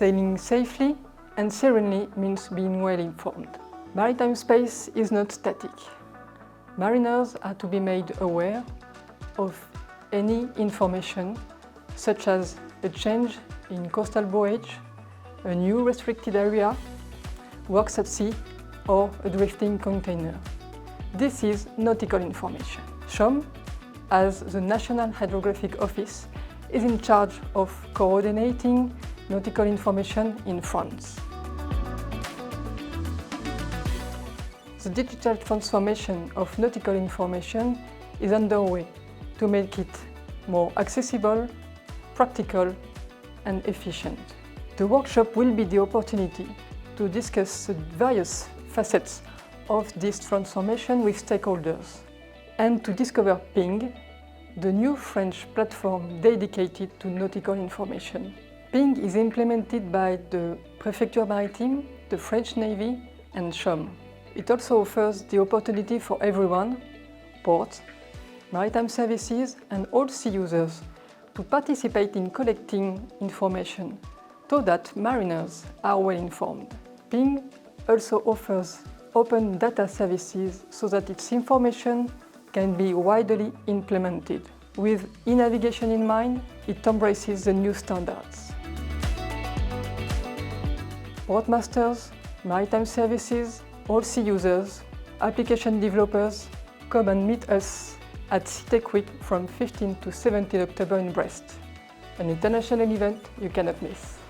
Sailing safely and serenely means being well informed. Maritime space is not static. Mariners are to be made aware of any information, such as a change in coastal bowage, a new restricted area, works at sea, or a drifting container. This is nautical information. Shom, as the National Hydrographic Office, is in charge of coordinating nautical information in France. The digital transformation of nautical information is underway to make it more accessible, practical, and efficient. The workshop will be the opportunity to discuss the various facets of this transformation with stakeholders and to discover Ping, the new French platform dedicated to nautical information. Ping is implemented by the Préfecture Maritime, the French Navy, and Shom. It also offers the opportunity for everyone, ports, maritime services, and all sea users to participate in collecting information so that mariners are well informed. Ping also offers open data services so that its information can be widely implemented. With e-navigation in mind, it embraces the new standards. Portmasters, maritime services, all sea users, application developers, come and meet us at CITEC Week from 15 to 17 October in Brest, an international event you cannot miss.